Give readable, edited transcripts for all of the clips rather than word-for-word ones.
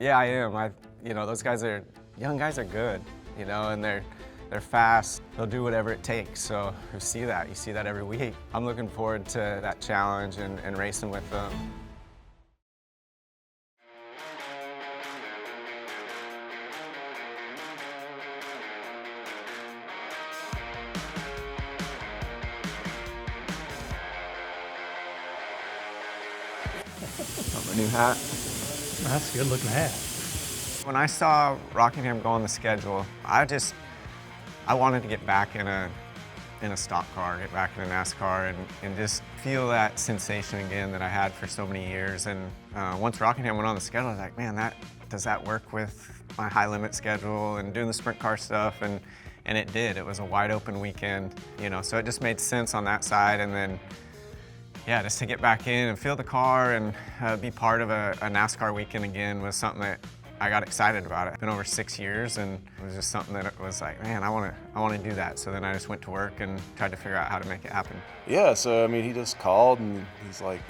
Yeah, I am. Those young guys are good, and they're fast. They'll do whatever it takes. So you see that every week. I'm looking forward to that challenge and racing with them. My new hat. That's a good looking hat. When I saw Rockingham go on the schedule, I wanted to get back in a stock car, get back in a NASCAR and just feel that sensation again that I had for so many years. And once Rockingham went on the schedule, I was like, man, does that work with my high limit schedule and doing the sprint car stuff? And it did. It was a wide open weekend, so it just made sense on that side. And then, yeah, just to get back in and feel the car and be part of a NASCAR weekend again was something that I got excited about. It's been over 6 years, and it was just something that it was like, man, I want to do that. So then I just went to work and tried to figure out how to make it happen. Yeah, so I mean, he just called and he's like,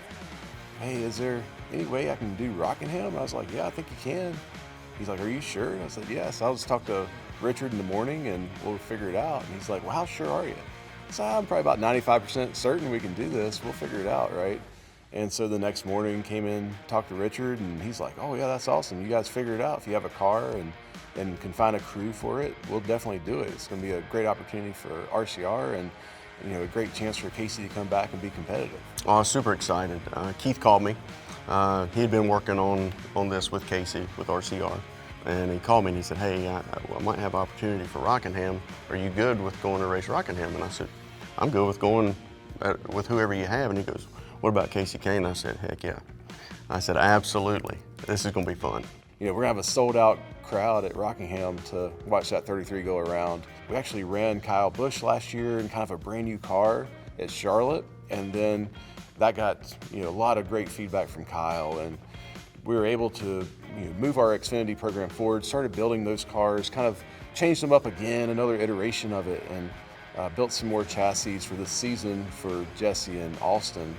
hey, is there any way I can do Rockingham? I was like, yeah, I think you can. He's like, are you sure? And I said, yes. I'll just talk to Richard in the morning and we'll figure it out. And he's like, well, how sure are you? So I'm probably about 95% certain we can do this. We'll figure it out, right? And so the next morning came in, talked to Richard, and he's like, oh yeah, that's awesome. You guys figure it out. If you have a car and can find a crew for it, we'll definitely do it. It's gonna be a great opportunity for RCR and a great chance for Kasey to come back and be competitive. Oh, I was super excited. Keith called me. He had been working on this with Kasey, with RCR. And he called me and he said, hey, I might have an opportunity for Rockingham. Are you good with going to race Rockingham? And I said, I'm good with going with whoever you have. And he goes, what about Kasey Kahne? I said, heck yeah. I said, absolutely. This is gonna be fun. We're gonna have a sold out crowd at Rockingham to watch that 33 go around. We actually ran Kyle Busch last year in kind of a brand new car at Charlotte. And then that got a lot of great feedback from Kyle. And we were able to move our Xfinity program forward, started building those cars, kind of changed them up again, another iteration of it, and built some more chassis for this season for Jesse and Austin.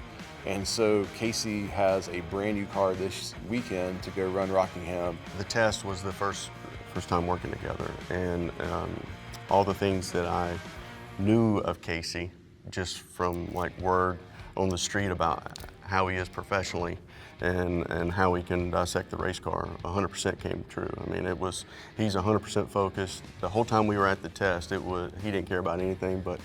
And so Kasey has a brand new car this weekend to go run Rockingham. The test was the first time working together, and all the things that I knew of Kasey just from like word on the street about how he is professionally and how he can dissect the race car 100% came true. I mean, he's 100% focused. The whole time we were at the test, he didn't care about anything but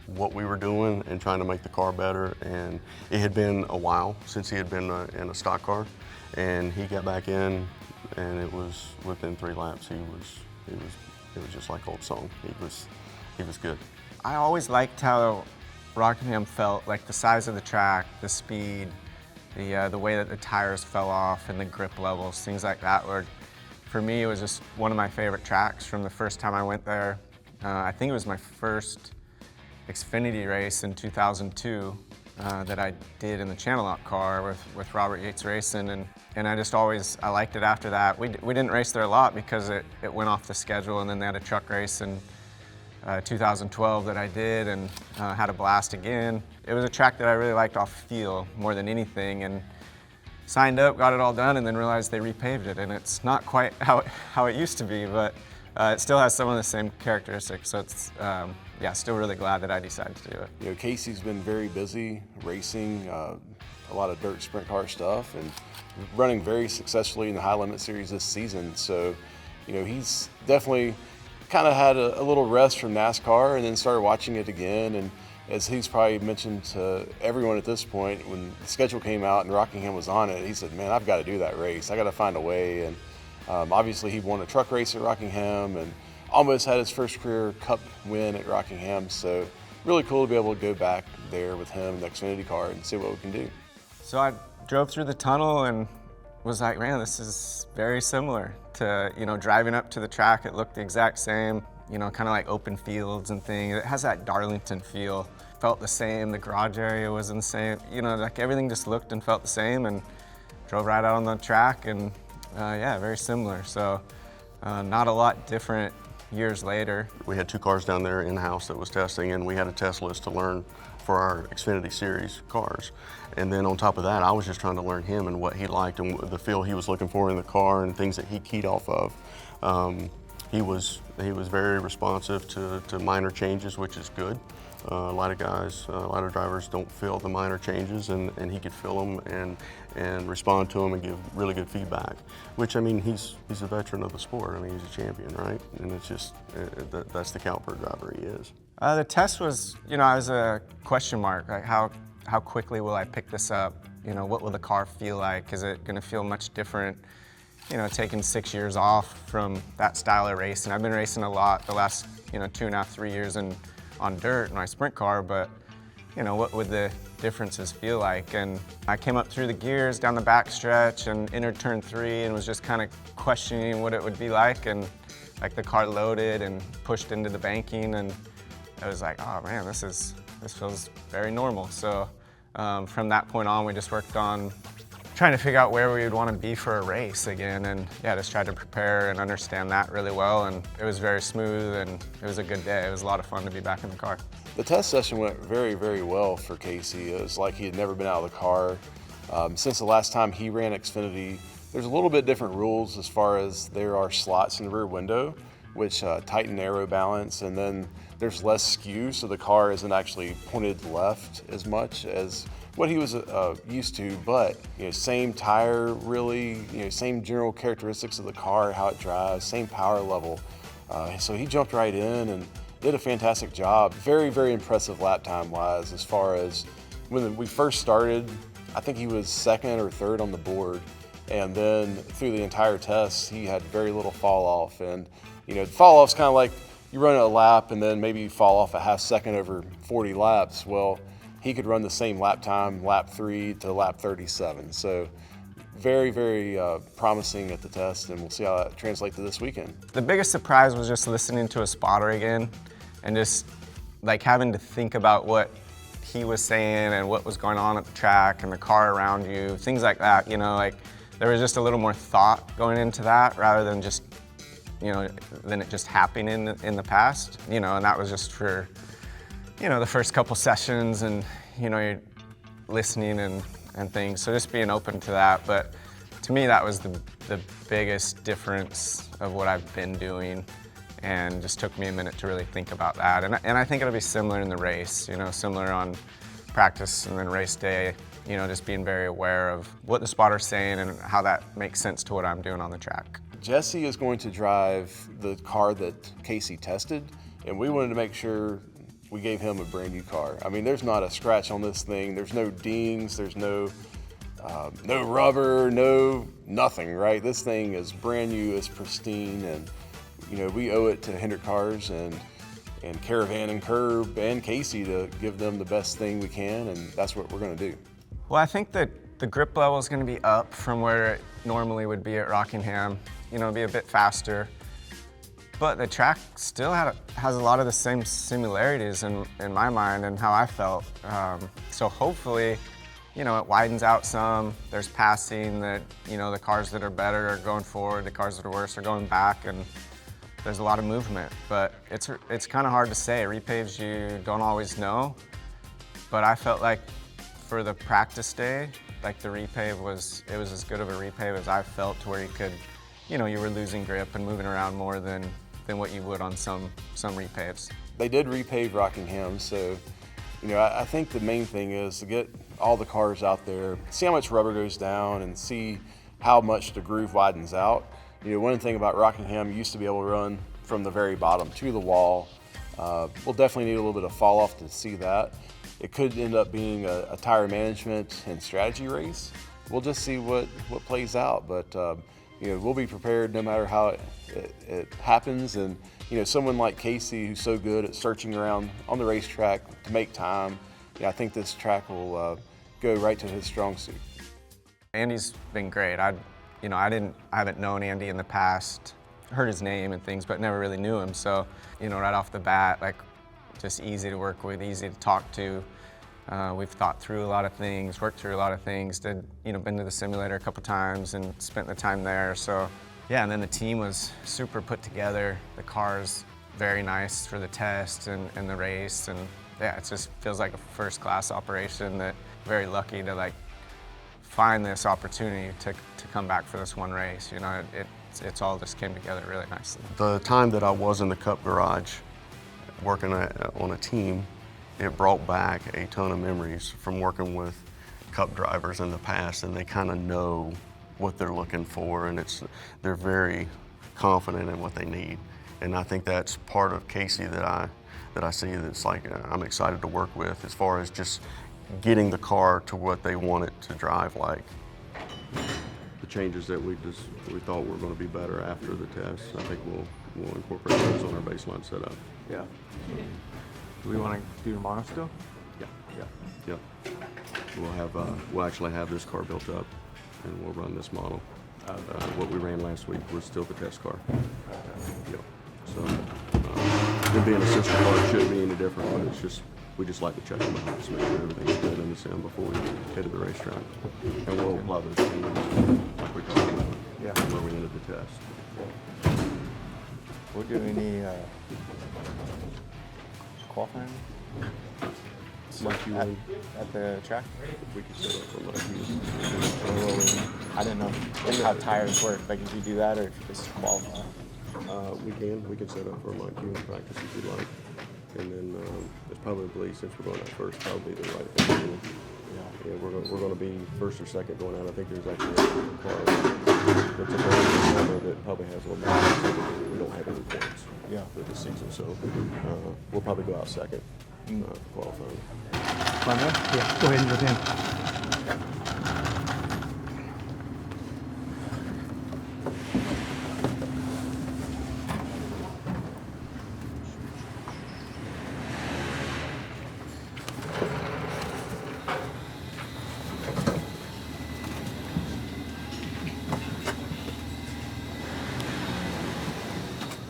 what we were doing and trying to make the car better. And it had been a while since he had been in a stock car, and he got back in, and it was within 3 laps. It was just like old song. He was good. I always liked how Rockingham felt, like the size of the track, the speed, the way that the tires fell off and the grip levels, things like that. For me, it was just one of my favorite tracks from the first time I went there. I think it was my first Xfinity race in 2002 that I did in the Channel Lock car with Robert Yates Racing, and I liked it after that. We didn't race there a lot because it went off the schedule, and then they had a truck race in 2012 that I did and had a blast again. It was a track that I really liked off feel more than anything, and signed up, got it all done, and then realized they repaved it, and it's not quite how it used to be, but it still has some of the same characteristics, so it's still really glad that I decided to do it. Kasey's been very busy racing a lot of dirt sprint car stuff and running very successfully in the high limit series this season. So, he's definitely kind of had a little rest from NASCAR and then started watching it again. And as he's probably mentioned to everyone at this point, when the schedule came out and Rockingham was on it, he said, man, I've got to do that race. I got to find a way. And obviously he won a truck race at Rockingham and almost had his first career Cup win at Rockingham. So really cool to be able to go back there with him in the Xfinity car and see what we can do. So I drove through the tunnel and was like, man, this is very similar to, driving up to the track. It looked the exact same, kind of like open fields and things. It has that Darlington feel. Felt the same, the garage area was in the same, like everything just looked and felt the same, and drove right out on the track, and very similar. So not a lot different years later. We had 2 cars down there in-house that was testing, and we had a test list to learn for our Xfinity Series cars. And then on top of that, I was just trying to learn him and what he liked and the feel he was looking for in the car and things that he keyed off of. He was very responsive to minor changes, which is good. A lot of guys, a lot of drivers don't feel the minor changes, and he could feel them and respond to them and give really good feedback. Which, I mean, he's a veteran of the sport. I mean, he's a champion, right? And it's just that's the caliber driver he is. The test was, I was a question mark. Like how quickly will I pick this up? What will the car feel like? Is it going to feel much different? Taking 6 years off from that style of racing. I've been racing a lot the last, 2.5, 3 years on dirt in my sprint car, but, what would the differences feel like? And I came up through the gears down the back stretch and entered turn 3 and was just kind of questioning what it would be like. And like the car loaded and pushed into the banking, and I was like, oh man, this feels very normal. So from that point on, we just worked on trying to figure out where we would want to be for a race again, and yeah, just tried to prepare and understand that really well, and it was very smooth and it was a good day. It was a lot of fun to be back in the car. The test session went very, very well for Kasey. It was like he had never been out of the car. Since the last time he ran Xfinity, there's a little bit different rules as far as there are slots in the rear window, which tighten aero balance, and then there's less skew, so the car isn't actually pointed left as much as what he was used to, but same tire, really, same general characteristics of the car, how it drives, same power level. So he jumped right in and did a fantastic job. Very, very impressive lap time wise. As far as when we first started, I think he was second or third on the board, and then through the entire test, he had very little fall off. And fall off's kind of like you run a lap and then maybe you fall off a half second over 40 laps. Well, he could run the same lap time, lap 3 to lap 37. So very, very promising at the test, and we'll see how that translates to this weekend. The biggest surprise was just listening to a spotter again and just like having to think about what he was saying and what was going on at the track and the car around you, things like that. Like there was just a little more thought going into that rather than just, than it just happening in the past, and that was just for the first couple sessions, and you're listening and things, so just being open to that. But to me, that was the biggest difference of what I've been doing, and just took me a minute to really think about that. And I think it'll be similar in the race, similar on practice and then race day, just being very aware of what the spotter's saying and how that makes sense to what I'm doing on the track. Jesse is going to drive the car that Kasey tested, and we wanted to make sure we gave him a brand new car. I mean, there's not a scratch on this thing. There's no dings. There's no rubber, nothing, right? This thing is brand new, it's pristine, and we owe it to Hendrick Cars and Caravan and Curb and Kasey to give them the best thing we can, and that's what we're going to do. Well, I think that the grip level is going to be up from where it normally would be at Rockingham. Be a bit faster. But the track still has a lot of the same similarities in my mind and how I felt. So hopefully, it widens out some. There's passing that, the cars that are better are going forward, the cars that are worse are going back, and there's a lot of movement. But it's kind of hard to say. Repaves, you don't always know. But I felt like for the practice day, like the repave it was as good of a repave as I felt, to where you could, you were losing grip and moving around more than what you would on some repaves. They did repave Rockingham, so I think the main thing is to get all the cars out there, see how much rubber goes down, and see how much the groove widens out. One thing about Rockingham, you used to be able to run from the very bottom to the wall. We'll definitely need a little bit of fall off to see that. It could end up being a tire management and strategy race. We'll just see what plays out, but we'll be prepared no matter how it happens. And someone like Kasey, who's so good at searching around on the racetrack to make time, I think this track will go right to his strong suit. Andy's been great. I haven't known Andy in the past, heard his name and things, but never really knew him. So right off the bat, like, just easy to work with, easy to talk to. We've thought through a lot of things, worked through a lot of things, been to the simulator a couple times and spent the time there. So yeah, and then the team was super put together. The car's very nice for the test and the race, and yeah, it just feels like a first-class operation. That very lucky to like find this opportunity to come back for this one race. You know, it's all just came together really nicely. The time that I was in the Cup garage working on a team, it brought back a ton of memories from working with Cup drivers in the past, and they kind of know what they're looking for, and they're very confident in what they need. And I think that's part of Kasey that I see that's like I'm excited to work with, as far as just getting the car to what they want it to drive like. The changes that we thought were going to be better after the test, I think we'll incorporate those on our baseline setup. Yeah. Do we want to do tomorrow still? Yeah. We'll actually have this car built up, and we'll run this model. What we ran last week was still the test car. Yep. So it being a sister car, it shouldn't be any different, but we just like to check them out, just make sure everything's good in the sim before we head to the racetrack. And we'll apply those changes like we talked about where we ended the test. We'll do any qualifying at the track? We could set up for like I didn't know how tires work. Like if you do that or if you just qualify. We can set up for like June practice if you'd like. And then it's probably, since we're going out first, probably the right thing to do. Yeah, we're going to be first or second going out. I think there's actually a car that's a very number that probably has a little more. We don't have any points for this season, so we'll probably go out second for qualifying. Yeah, go ahead and get in.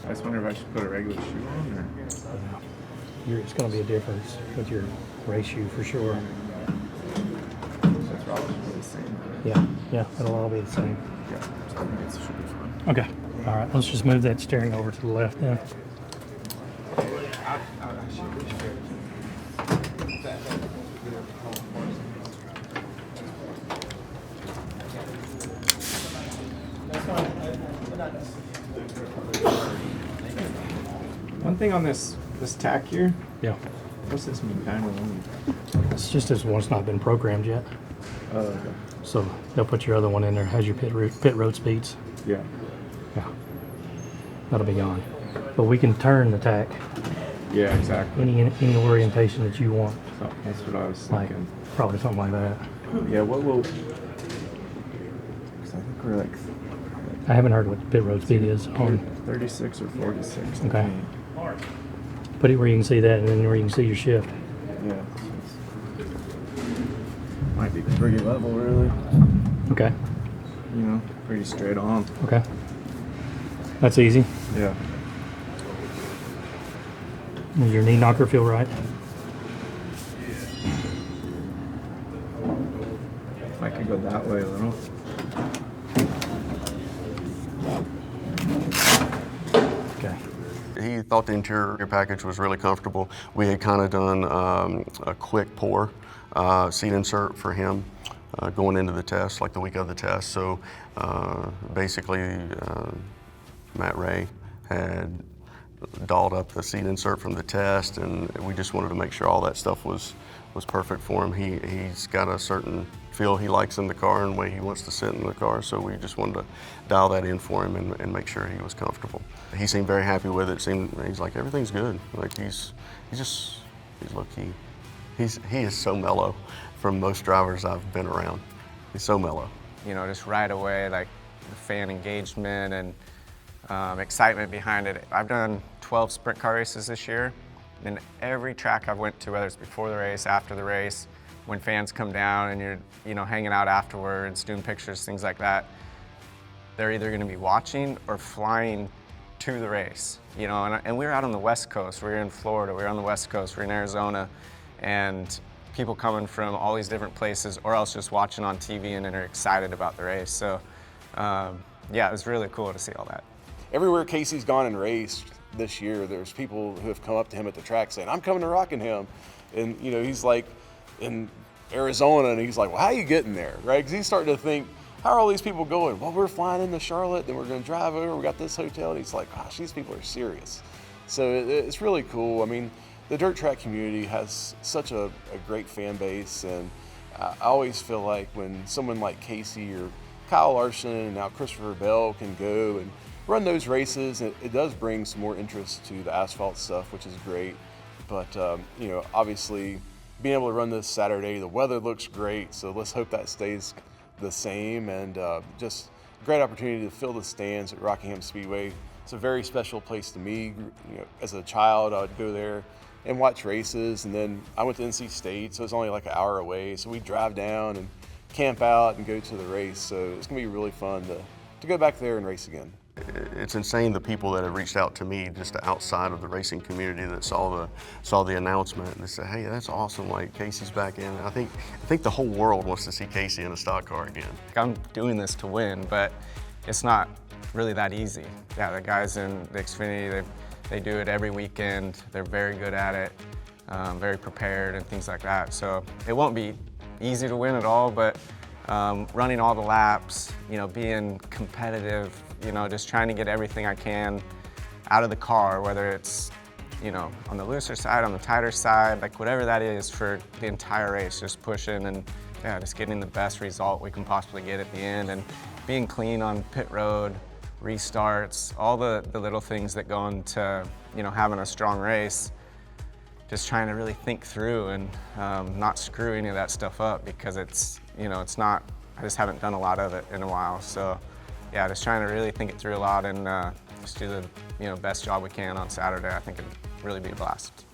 I just wonder if I should put a regular shoe on or. It's going to be a difference with your race shoe for sure. That's probably the same. Yeah, it'll all be the same. Yeah, so I think it should be fine. Okay, all right, let's just move that steering over to the left then. One thing on this tack here, Yeah, what's this mean? 911? it's just this one's not been programmed yet. Oh, okay. So they'll put your other one in there, has your pit road speeds. Yeah. Yeah, that'll be gone. But we can turn the tack Yeah, exactly. any orientation that you want. So that's what I was Like thinking. probably something like that. Yeah, what will? Because I think we're like I haven't heard what the pit road speed is on. 36 or 46. I Okay. think. Put it where you can see that, and then where you can see your shift. Yeah. Might be pretty level, really. Okay. You know, pretty straight on. Okay. That's easy. Yeah. Does your knee knocker feel right? I could go that way a little. Okay. He thought the interior package was really comfortable. We had kind of done a quick pour seat insert for him going into the test, like the week of the test. So basically, Matt Ray had dolled up the seat insert from the test, and we just wanted to make sure all that stuff was perfect for him. He's got a certain feel he likes in the car and way he wants to sit in the car, so we just wanted to dial that in for him and make sure he was comfortable. He seemed very happy with it. He's like, everything's good. Like he's low-key. He is so mellow from most drivers I've been around. He's so mellow. You know, just right away, like the fan engagement and excitement behind it. I've done 12 sprint car races this year, and every track I've went to, whether it's before the race, after the race, when fans come down and you're, you know, hanging out afterwards, doing pictures, things like that, they're either going to be watching or flying to the race. You know, and we were out on the West Coast. We were in Florida. We were on the West Coast. We were in Arizona, and people coming from all these different places, or else just watching on TV and are excited about the race. So, yeah, it was really cool to see all that. Everywhere Kasey's gone and raced, this year, there's people who have come up to him at the track saying, "I'm coming to Rockingham," and you know, he's like in Arizona, and he's like, "Well, how are you getting there?" Right? Because he's starting to think, how are all these people going? Well, we're flying into Charlotte, then we're going to drive over. We got this hotel, and he's like, "Gosh, these people are serious." So it's really cool. I mean, the dirt track community has such a great fan base, and I always feel like when someone like Kasey or Kyle Larson and now Christopher Bell can go and run those races, it does bring some more interest to the asphalt stuff, which is great. But you know, obviously being able to run this Saturday, the weather looks great, so let's hope that stays the same, and just a great opportunity to fill the stands at Rockingham Speedway. It's a very special place to me. You know, as a child, I would go there and watch races, and then I went to NC State, so it's only like an hour away. So we drive down and camp out and go to the race. So it's gonna be really fun to go back there and race again. It's insane the people that have reached out to me just outside of the racing community that saw the announcement and they said, "Hey, that's awesome! Like Kasey's back in." I think the whole world wants to see Kasey in a stock car again. I'm doing this to win, but it's not really that easy. Yeah, the guys in the Xfinity, they do it every weekend. They're very good at it, very prepared and things like that. So it won't be easy to win at all, but running all the laps, you know, being competitive, you know, just trying to get everything I can out of the car, whether it's, you know, on the looser side, on the tighter side, like whatever that is for the entire race, just pushing and yeah, just getting the best result we can possibly get at the end, and being clean on pit road, restarts, all the little things that go into, you know, having a strong race. Just trying to really think through and not screw any of that stuff up, because it's, you know, it's not, I just haven't done a lot of it in a while. So yeah, just trying to really think it through a lot and just do the, you know, best job we can on Saturday. I think it'd really be a blast.